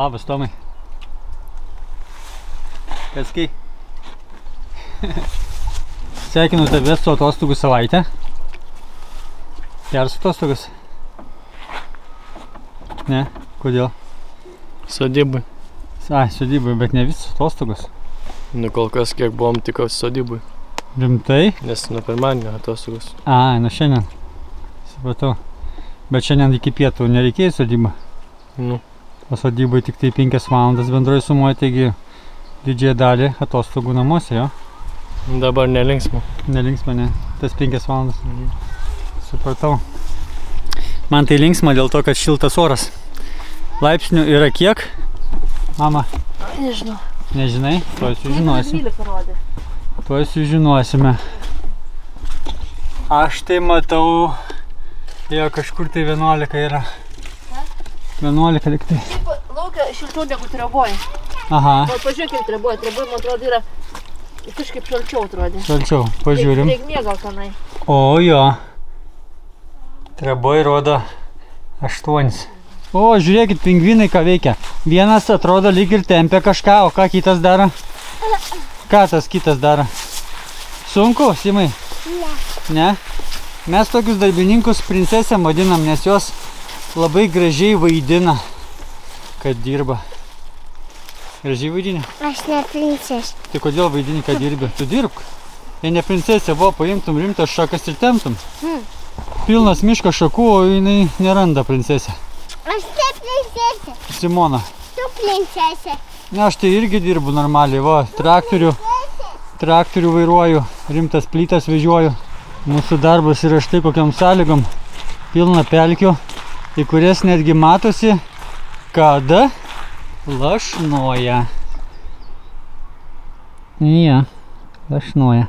Labas, Tomai. Kas kai? Sveikinu tave su atostogų savaitę. Geras atostogas? Ne? Kodėl? Sodybai. Ai, sodybai, bet ne visos atostogos. Nu kol kas kiek buvom tik sodybai. Rimtai? Nes nuo pirmadienio atostogos. Ai, nuo šiandien. Supratau. Bet šiandien iki pietų nereikėjo sodybą. Nu. O sodybai tik tai 5 valandas bendroji sumoja, taigi didžiąją dalį atostogų namuose, jo? Dabar nelinksma. Nelinksma, ne. Tas 5 valandas. Supratau. Man tai linksma dėl to, kad šiltas oras. Laipsnių yra kiek? Mama? Nežinau. Nežinai? Tuoj sužinosim. 12 parodė. Tuoj sužinosime. Aš tai matau, jo kažkur tai 11 yra. 11 liktai. Laukia šilčiau negu Treboj. Aha. Gal pažiūrėk, kaip Treboj. Treboj, man atrodo, yra kažkaip šalčiau atrodė. Šalčiau, pažiūrim. Drėgmė gal tenai. O, jo. Treboj rodo 8. O, žiūrėkit, pingvinai ką veikia. Vienas atrodo lyg ir tempia kažką, o ką kitas daro? Ką tas kitas daro? Sunku, Simai? Ne. Ne? Mes tokius darbininkus princesėm vadinam, nes jos labai gražiai vaidina, kad dirba. Gražiai vaidini? Aš ne princesė. Tai kodėl vaidini, kad dirbi? Tu dirbk. Jei ne princesė, paimtum rimtas šakas ir temptum. Pilnas miško šakų, o jinai neranda princesę. Aš ne princesė. Simona. Tu princesė. Ne, aš tai irgi dirbu normaliai, va, traktorių vairuoju, rimtas plytas vežioju. Mūsų darbas yra štai kokiam sąlygom. Pilna pelkių, į kurias netgi matosi, kad lašnoja. Ja, lašnoja.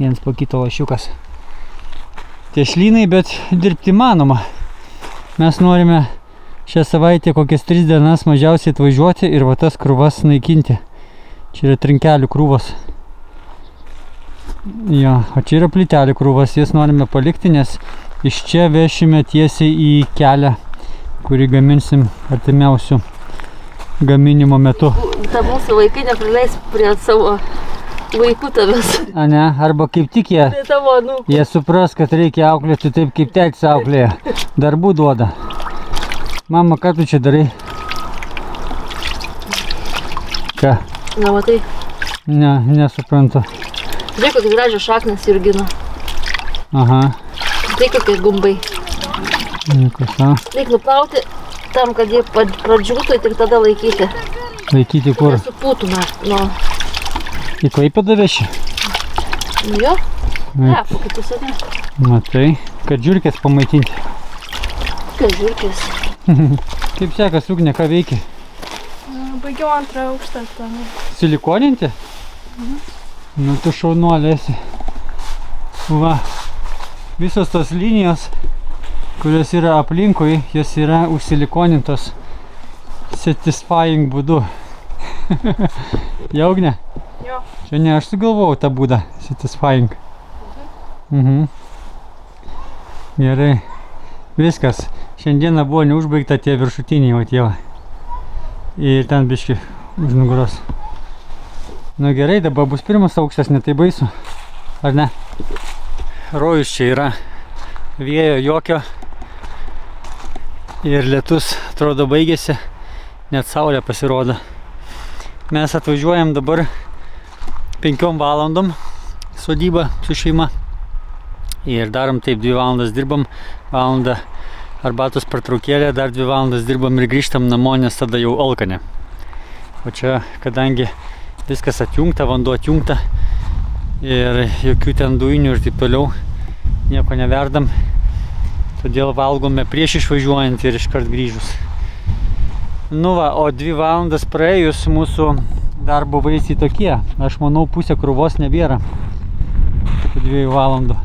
Viens po kito lašiukas. Tešlynai, bet dirbti manoma. Mes norime šią savaitę kokias 3 dienas mažiausiai atvažiuoti ir va tas krūvas naikinti. Čia yra trinkelių krūvas. Jo, o čia yra plytelių krūvas, jas norime palikti, nes iš čia vešime tiesiai į kelią, kurį gaminsim artimiausių gaminimo metu. Ta mūsų vaikai neprileis prie savo vaikų tavęs. A ne, arba kaip tik jie supras, kad reikia auklėti taip, kaip tėtis auklėja. Darbų duoda. Mama, ką tu čia darai? Ką? Na, matai. Ne, nesuprantu. Žiūrėk, kokios gražios šaknės jurgino. Aha. Tai kokie gumbai. Nieko. Reik nuplauti tam, kad jie pradžiūtų ir tik tada laikyti. Laikyti kur? Nesupūtų, nu. Į Klaipėdą veši? Jo. Ne, po kitus ane. Matai, kad žiurkės pamaitinti. Kad žiurkės. Kaip sekas, Ugnė, ką veiki? Baigiau 2 aukštą. Silikoninti? Nu, tu šaunuolė esi. Va, visos tos linijos, kurios yra aplinkui, jos yra užsilikonintos satisfying būdu. Jau, Ugnė? Jo. Čia ne aš sugalvojau tą būdą, satisfying. Gerai. Viskas. Šiandieną buvo neužbaigta tie viršutiniai, o tie va. Ir ten biški už nugaros. Nu gerai, dabar bus pirmas aukštas, ne tai baisu. Ar ne? Rojus čia yra. Vėjo jokio. Ir lietus atrodo baigėsi. Net saulė pasirodo. Mes atvažiuojam dabar 5 valandom sodybą su šeima. Ir darom taip, 2 valandas dirbam, valandą arbatos pertraukėlę, dar 2 valandas dirbam ir grįžtam namo, nes tada jau alkanė. O čia, kadangi viskas atjungta, vanduo atjungta ir jokių ten dujinių ir taip toliau nieko neverdam, todėl valgome prieš išvažiuojant ir iškart grįžus. Nu va, o 2 valandas praėjus mūsų darbo vaisiai tokie. Aš manau, pusė krūvos nebėra po 2 valandų.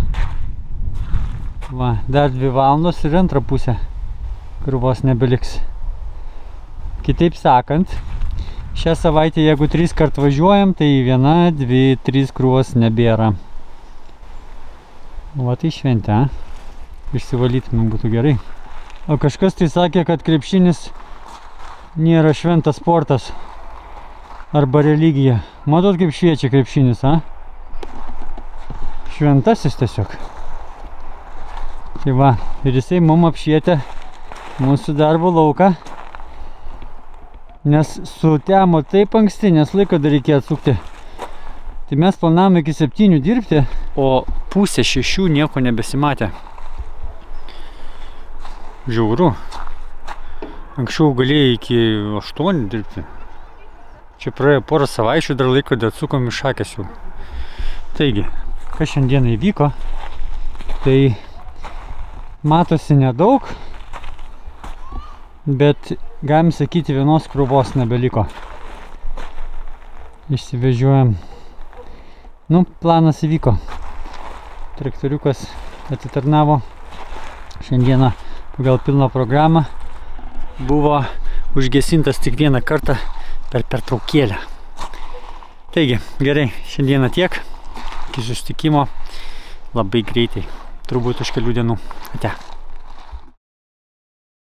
Va, dar 2 valandos ir antrą pusę krūvos nebeliks. Kitaip sakant, šią savaitę, jeigu 3 kart važiuojam, tai 1, 2, 3 krūvos nebėra. Va, tai šventė, išsivalytume būtų gerai. O kažkas tai sakė, kad krepšinis nėra šventas sportas arba religija. Matot, kaip šviečia krepšinis, a? Šventasis tiesiog. Tai va, ir jisai mum apšvietė mūsų darbo lauką, nes sutemo taip anksti, nes laiko dar reikėjo atsukti. Tai mes planavom iki 7 dirbti, o pusė 6 nieko nebesimatė. Žiauru. Anksčiau galėjai iki 8 dirbti. Čia praėjo porą savaičių, dar laiko dar atsukom iš šakės jau. Taigi, kas šiandieną įvyko, tai matosi nedaug, bet galim sakyti, vienos krūvos nebeliko. Išsivežiuojam. Nu, planas įvyko. Traktoriukas atitarnavo. Šiandieną pagal pilną programą buvo užgesintas tik vieną kartą per pertraukėlę. Taigi, gerai, šiandieną tiek. Iki susitikimo labai greitai. Turbūt už kelių dienų. Ate.